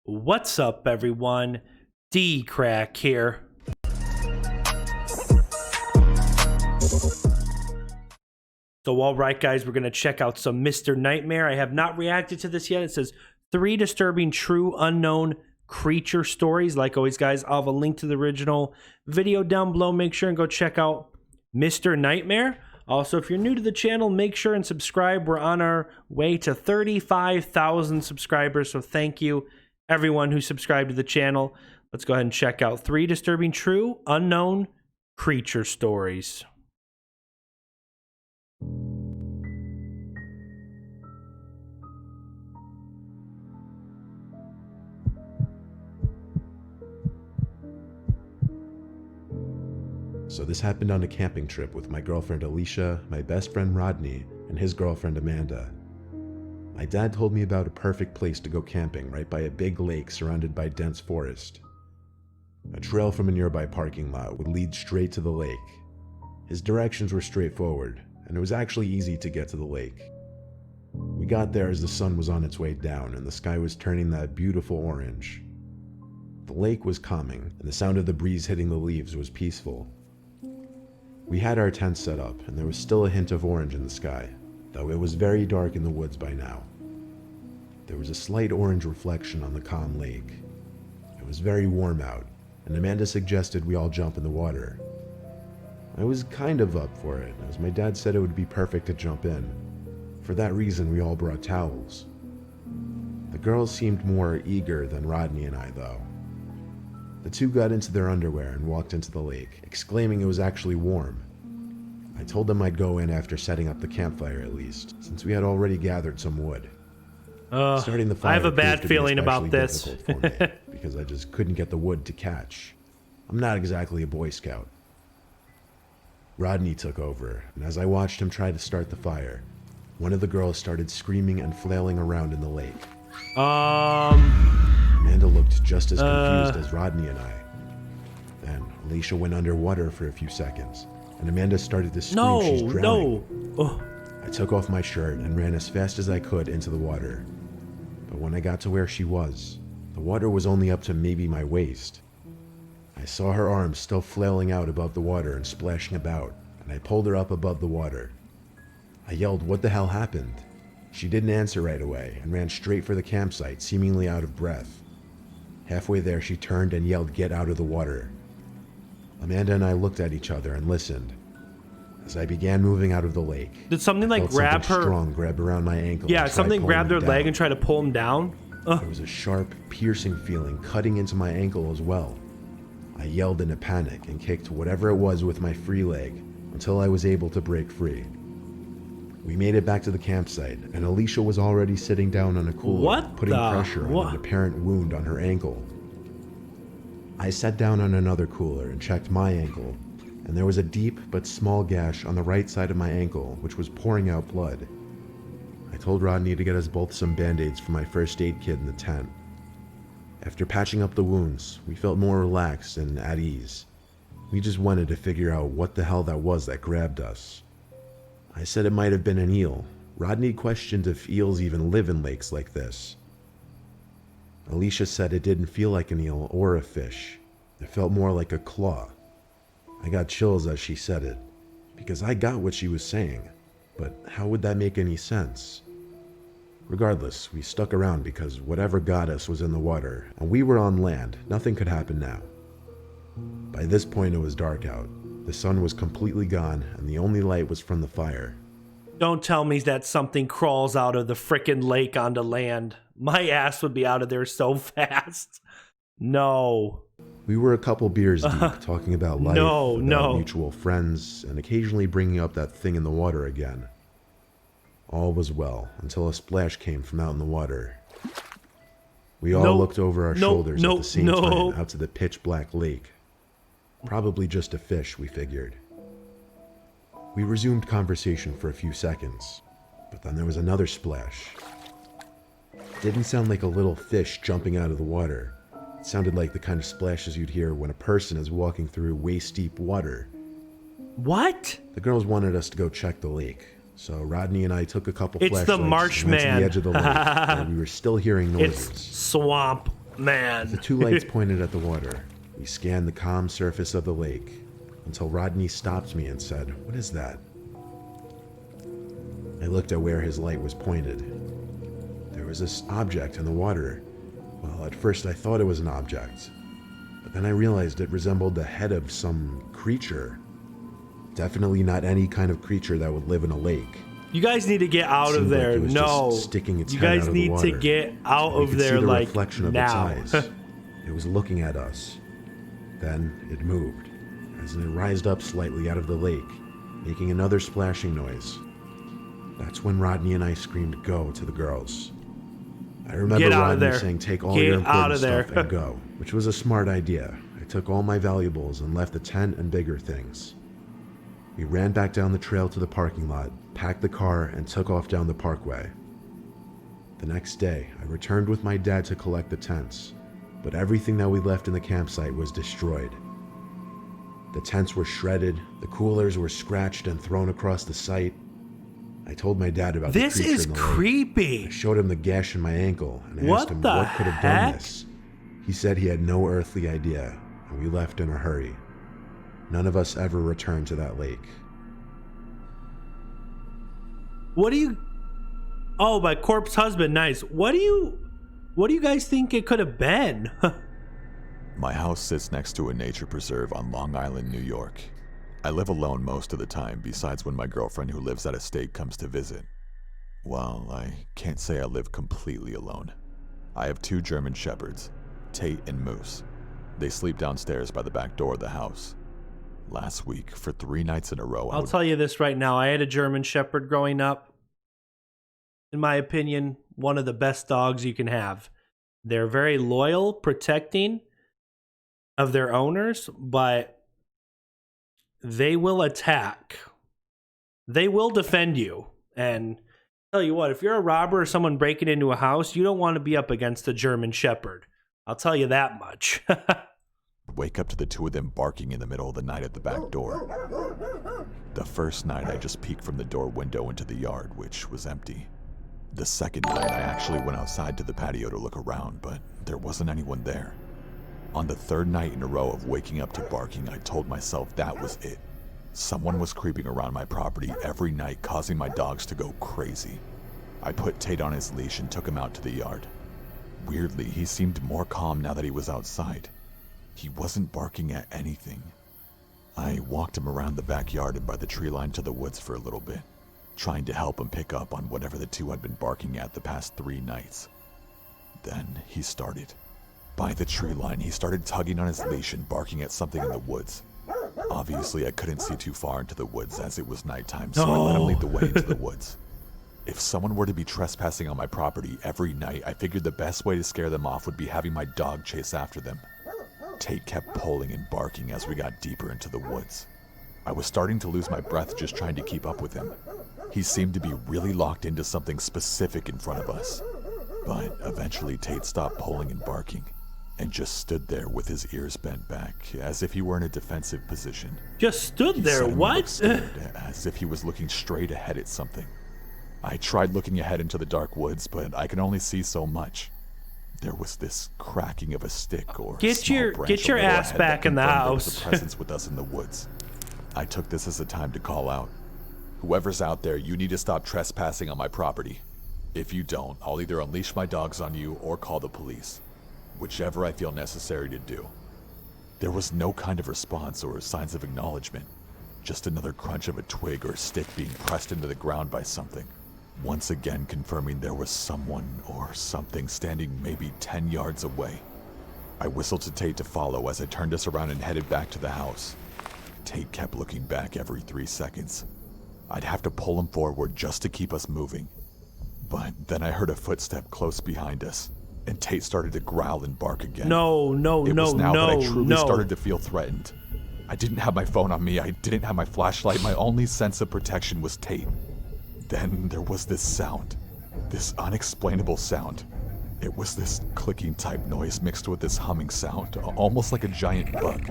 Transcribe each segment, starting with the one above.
What's up, everyone? DKRACK here. So, all right, guys, we're going to check out some Mr. Nightmare. I have not reacted to this yet. It says 3 disturbing true unknown creature stories. Like always, guys, I'll have a link to the original video down below. Make sure and go check out Mr. Nightmare. Also, if you're new to the channel, make sure and subscribe. We're on our way to 35,000 subscribers, so thank you, everyone who subscribed to the channel. Let's go ahead and check out 3 disturbing true unknown creature stories. So this happened on a camping trip with my girlfriend Alicia, my best friend Rodney, and his girlfriend Amanda. My dad told me about a perfect place to go camping right by a big lake surrounded by dense forest. A trail from a nearby parking lot would lead straight to the lake. His directions were straightforward, and it was actually easy to get to the lake. We got there as the sun was on its way down and the sky was turning that beautiful orange. The lake was calming, and the sound of the breeze hitting the leaves was peaceful. We had our tent set up, and there was still a hint of orange in the sky, though it was very dark in the woods by now. There was a slight orange reflection on the calm lake. It was very warm out, and Amanda suggested we all jump in the water. I was kind of up for it, as my dad said it would be perfect to jump in. For that reason, we all brought towels. The girls seemed more eager than Rodney and I, though. The two got into their underwear and walked into the lake, exclaiming it was actually warm. I told them I'd go in after setting up the campfire at least, since we had already gathered some wood. Starting the fire I have a bad feeling about this. For me, because I just couldn't get the wood to catch. I'm not exactly a Boy Scout. Rodney took over, and as I watched him try to start the fire, one of the girls started screaming and flailing around in the lake. Amanda looked just as confused as Rodney and I. Then Alicia went underwater for a few seconds, and Amanda started to scream she's drowning. I took off my shirt and ran as fast as I could into the water. But when I got to where she was, the water was only up to maybe my waist. I saw her arms still flailing out above the water and splashing about, and I pulled her up above the water. I yelled, "What the hell happened?" She didn't answer right away and ran straight for the campsite, seemingly out of breath. Halfway there, she turned and yelled, "Get out of the water." Amanda and I looked at each other and listened. As I began moving out of the lake, did something like grab her? Strong grab around my ankle. Yeah, something grabbed her leg and tried to pull him down. There was a sharp, piercing feeling cutting into my ankle as well. I yelled in a panic and kicked whatever it was with my free leg until I was able to break free. We made it back to the campsite, and Alicia was already sitting down on a cooler, putting pressure on an apparent wound on her ankle. I sat down on another cooler and checked my ankle, and there was a deep but small gash on the right side of my ankle, which was pouring out blood. I told Rodney to get us both some band-aids from my first aid kit in the tent. After patching up the wounds, we felt more relaxed and at ease. We just wanted to figure out what the hell that was that grabbed us. I said it might have been an eel. Rodney questioned if eels even live in lakes like this. Alicia said it didn't feel like an eel or a fish. It felt more like a claw. I got chills as she said it, because I got what she was saying, but how would that make any sense? Regardless, we stuck around because whatever got us was in the water, and we were on land. Nothing could happen now. By this point, it was dark out. The sun was completely gone, and the only light was from the fire. Don't tell me that something crawls out of the frickin' lake onto land. My ass would be out of there so fast. No. We were a couple beers deep, talking about life, about mutual friends, and occasionally bringing up that thing in the water again. All was well, until a splash came from out in the water. We all looked over our shoulders at the same time out to the pitch-black lake. Probably just a fish, we figured. We resumed conversation for a few seconds, but then there was another splash. It didn't sound like a little fish jumping out of the water. It sounded like the kind of splashes you'd hear when a person is walking through waist-deep water. What? The girls wanted us to go check the lake, So Rodney and I took a couple flashlights the Marsh and went to Man. the edge of the lake, where we were still hearing noises. It's swamp. man. The two lights pointed at the water. We scanned the calm surface of the lake until Rodney stopped me and said, "What is that?" I looked at where his light was pointed. There was this object in the water. Well, at first I thought it was an object, but then I realized it resembled the head of some creature. Definitely not any kind of creature that would live in a lake. You guys need to get out of there. Like it was no. just sticking its You head guys out of the need water. to get out We of could there see the like reflection of now. its eyes. It was looking at us. Then it moved, as it rised up slightly out of the lake, making another splashing noise. That's when Rodney and I screamed "go" to the girls. I remember Get out of Rodney there. saying, "Take all Get your out important of there." stuff and go," which was a smart idea. I took all my valuables and left the tent and bigger things. We ran back down the trail to the parking lot, packed the car, and took off down the parkway. The next day, I returned with my dad to collect the tents, but everything that we left in the campsite was destroyed. The tents were shredded, the coolers were scratched and thrown across the site. I told my dad about This the creature is in the lake. creepy. I showed him the gash in my ankle and What asked him the what could have done heck? this. He said he had no earthly idea, and we left in a hurry. None of us ever returned to that lake. What do you... Oh, my corpse husband, nice. What do you guys think it could have been? My house sits next to a nature preserve on Long Island, New York. I live alone most of the time, besides when my girlfriend who lives out of state comes to visit. Well, I can't say I live completely alone. I have 2 German shepherds, Tate and Moose. They sleep downstairs by the back door of the house. Last week, for 3 nights in a row, I'll tell you this right now. I had a German Shepherd growing up. In my opinion, one of the best dogs you can have. They're very loyal, protecting of their owners, but they will attack. They will defend you. And I'll tell you what, if you're a robber or someone breaking into a house, you don't want to be up against a German Shepherd. I'll tell you that much. wake up to the 2 of them barking in the middle of the night at the back door. The first night, I just peeked from the door window into the yard, which was empty. The second night, I actually went outside to the patio to look around, but there wasn't anyone there. On the 3rd night in a row of waking up to barking, I told myself that was it. Someone was creeping around my property every night, causing my dogs to go crazy. I put Tate on his leash and took him out to the yard. Weirdly, he seemed more calm now that he was outside. He wasn't barking at anything. I walked him around the backyard and by the tree line to the woods for a little bit, trying to help him pick up on whatever the 2 had been barking at the past 3 nights. Then he started. By the tree line, he started tugging on his leash and barking at something in the woods. Obviously, I couldn't see too far into the woods as it was nighttime, so I let him lead the way into the woods. If someone were to be trespassing on my property every night, I figured the best way to scare them off would be having my dog chase after them. Tate kept pulling and barking as we got deeper into the woods. I was starting to lose my breath just trying to keep up with him. He seemed to be really locked into something specific in front of us. But eventually Tate stopped pulling and barking, and just stood there with his ears bent back, as if he were in a defensive position. Just stood He there, suddenly what? looked scared, as if he was looking straight ahead at something. I tried looking ahead into the dark woods, but I could only see so much. There was this cracking of a stick or Get small your- branch get a your little ass ahead back that in the confirmed there was house. a presence with us in the woods. I took this as a time to call out. Whoever's out there, you need to stop trespassing on my property. If you don't, I'll either unleash my dogs on you or call the police. Whichever I feel necessary to do. There was no kind of response or signs of acknowledgement. Just another crunch of a twig or stick being pressed into the ground by something. Once again confirming there was someone or something standing maybe 10 yards away. I whistled to Tate to follow as I turned us around and headed back to the house. Tate kept looking back every 3 seconds. I'd have to pull him forward just to keep us moving. But then I heard a footstep close behind us, and Tate started to growl and bark again. No, It was now that I truly no. started to feel threatened. I didn't have my phone on me, I didn't have my flashlight, my only sense of protection was Tate. Then there was this sound, this unexplainable sound. It was this clicking type noise mixed with this humming sound, almost like a giant bug.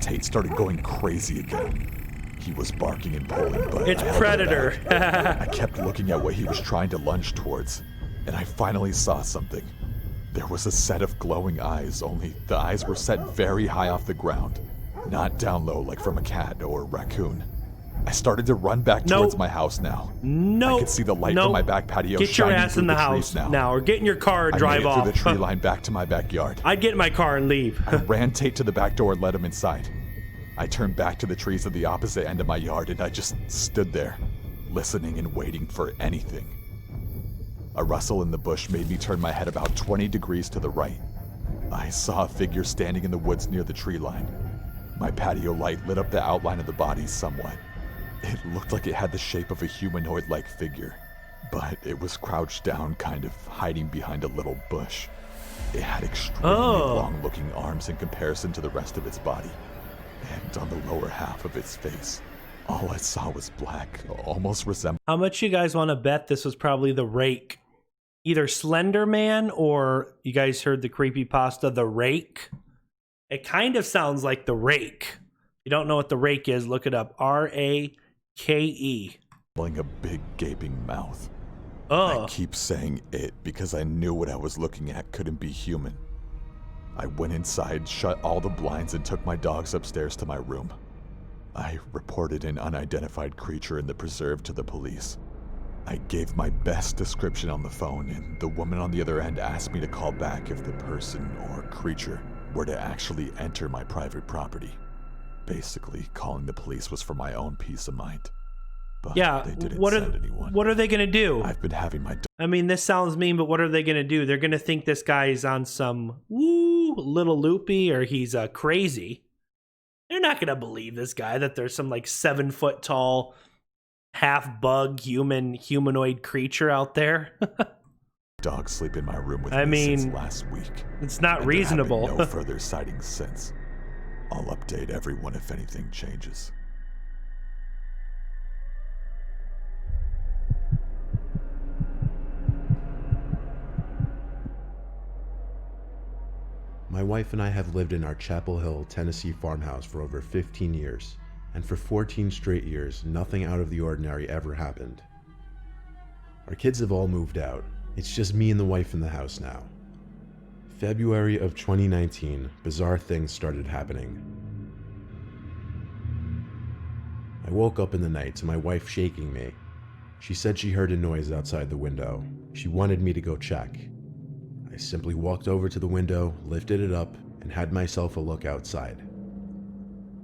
Tate started going crazy again. He was barking and pulling, but It's I held him Predator. back. I kept looking at what he was trying to lunge towards, and I finally saw something. There was a set of glowing eyes, only the eyes were set very high off the ground, not down low like from a cat or a raccoon. I started to run back towards my house now. I could see the light from my back patio get your shining ass through in the trees house now, or get in your car and drive I made it off. through the tree line back to my backyard. I'd get in my car and leave. I ran Tate to the back door and let him inside. I turned back to the trees at the opposite end of my yard and I just stood there, listening and waiting for anything. A rustle in the bush made me turn my head about 20 degrees to the right. I saw a figure standing in the woods near the tree line. My patio light lit up the outline of the body somewhat. It looked like it had the shape of a humanoid-like figure, but it was crouched down, kind of hiding behind a little bush. It had extremely long-looking arms in comparison to the rest of its body, and on the lower half of its face, all I saw was black, almost resembling... How much you guys want to bet this was probably the Rake? Either Slender Man or you guys heard the creepypasta, The Rake? It kind of sounds like The Rake. If you don't know what The Rake is, look it up. R-A-K-E. a big gaping mouth. Oh. I keep saying it because I knew what I was looking at couldn't be human. I went inside, shut all the blinds, and took my dogs upstairs to my room. I reported an unidentified creature in the preserve to the police. I gave my best description on the phone, and the woman on the other end asked me to call back if the person or creature were to actually enter my private property. Basically, calling the police was for my own peace of mind. But yeah, they didn't send anyone. What are they going to do? I've been having my... I mean, this sounds mean, but what are they going to do? They're going to think this guy's on some little loopy, or he's crazy. They're not going to believe this guy that there's some like 7 foot tall, half bug humanoid creature out there. Dogs sleep in my room with me since last week. It's not and reasonable. There have been no further sightings since. I'll update everyone if anything changes. My wife and I have lived in our Chapel Hill, Tennessee farmhouse for over 15 years, and for 14 straight years, nothing out of the ordinary ever happened. Our kids have all moved out. It's just me and the wife in the house now. February of 2019, bizarre things started happening. I woke up in the night to my wife shaking me. She said she heard a noise outside the window. She wanted me to go check. I simply walked over to the window, lifted it up, and had myself a look outside.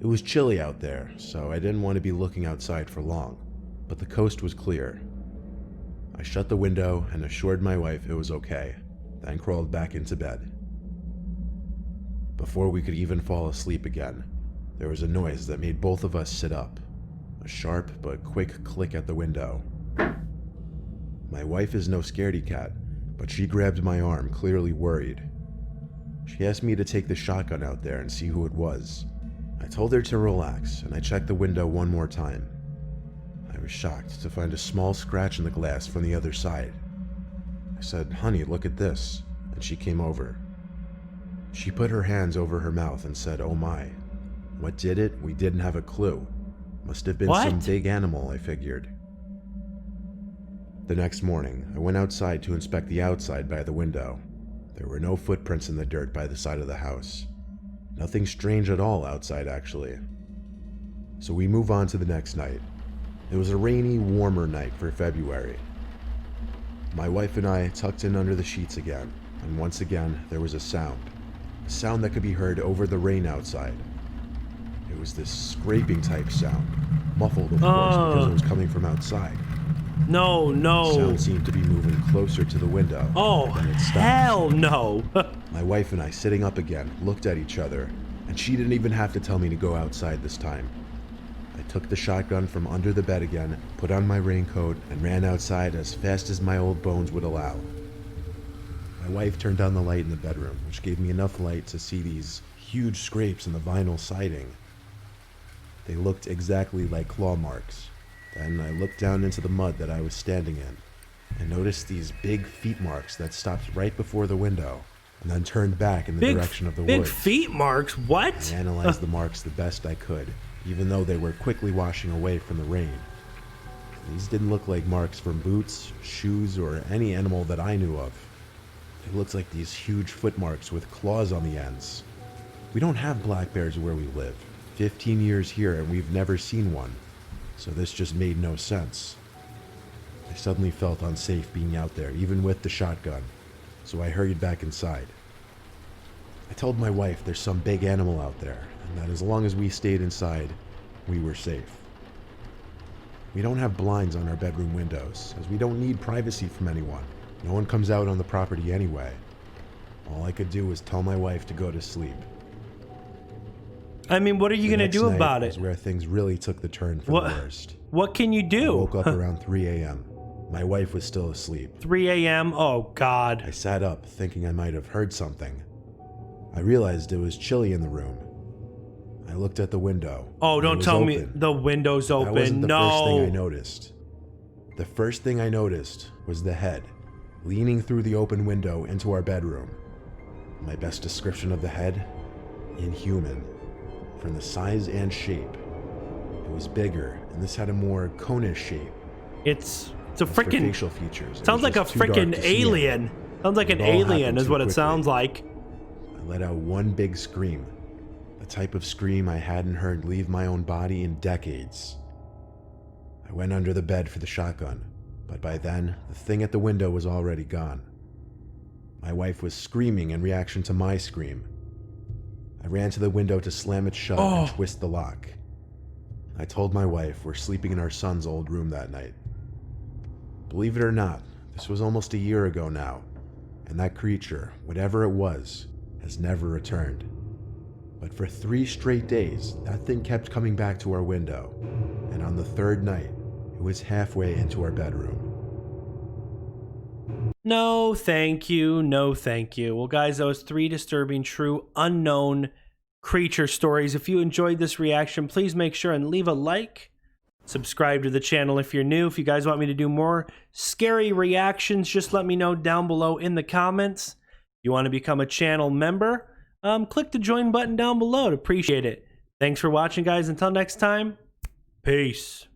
It was chilly out there, so I didn't want to be looking outside for long, but the coast was clear. I shut the window and assured my wife it was okay, then crawled back into bed. Before we could even fall asleep again, there was a noise that made both of us sit up. A sharp but quick click at the window. My wife is no scaredy cat, but she grabbed my arm, clearly worried. She asked me to take the shotgun out there and see who it was. I told her to relax, and I checked the window one more time. I was shocked to find a small scratch in the glass from the other side. I said, "Honey, look at this," and she came over. She put her hands over her mouth and said, "Oh my." What did it? We didn't have a clue. Must have been some big animal, I figured. The next morning, I went outside to inspect the outside by the window. There were no footprints in the dirt by the side of the house. Nothing strange at all outside, actually. So we move on to the next night. It was a rainy, warmer night for February. My wife and I tucked in under the sheets again, and once again there was a sound that could be heard over the rain outside. It was this scraping type sound, muffled of course because it was coming from outside. No. The sound seemed to be moving closer to the window. Oh, it stopped. hell no. My wife and I, sitting up again, looked at each other, and she didn't even have to tell me to go outside this time. I took the shotgun from under the bed again, put on my raincoat, and ran outside as fast as my old bones would allow. My wife turned on the light in the bedroom, which gave me enough light to see these huge scrapes in the vinyl siding. They looked exactly like claw marks. Then I looked down into the mud that I was standing in, and noticed these big feet marks that stopped right before the window, and then turned back in the direction of the woods. Big feet marks? What? I analyzed the marks the best I could, even though they were quickly washing away from the rain. These didn't look like marks from boots, shoes, or any animal that I knew of. It looked like these huge footmarks with claws on the ends. We don't have black bears where we live. 15 years here and we've never seen one, so this just made no sense. I suddenly felt unsafe being out there, even with the shotgun, so I hurried back inside. I told my wife there's some big animal out there, and that as long as we stayed inside, we were safe. We don't have blinds on our bedroom windows, as we don't need privacy from anyone. No one comes out on the property anyway. All I could do was tell my wife to go to sleep. I mean, what are you going to do about it? Was where things really took the turn for the worst. What can you do? I woke up around 3 a.m. My wife was still asleep. 3 a.m.? Oh, God. I sat up, thinking I might have heard something. I realized it was chilly in the room. I looked at the window. Oh, don't tell me the window's open. That wasn't the no. first thing I noticed. The first thing I noticed was the head, leaning through the open window into our bedroom. My best description of the head? Inhuman. From the size and shape. It was bigger, and this had a more conish shape. It's a freaking facial features. Sounds like a freaking alien. Sounds like an alien is what it sounds like. I let out one big scream. The type of scream I hadn't heard leave my own body in decades. I went under the bed for the shotgun, but by then, the thing at the window was already gone. My wife was screaming in reaction to my scream. I ran to the window to slam it shut and twist the lock. I told my wife we're sleeping in our son's old room that night. Believe it or not, this was almost a year ago now, and that creature, whatever it was, has never returned. But for 3 straight days, that thing kept coming back to our window, and on the 3rd night, it was halfway into our bedroom. No, thank you. No, thank you. Well, guys, that was 3 disturbing, true, unknown creature stories. If you enjoyed this reaction, please make sure and leave a like. Subscribe to the channel if you're new. If you guys want me to do more scary reactions, just let me know down below in the comments. If you want to become a channel member, click the join button down below. I'd appreciate it. Thanks for watching, guys. Until next time, peace.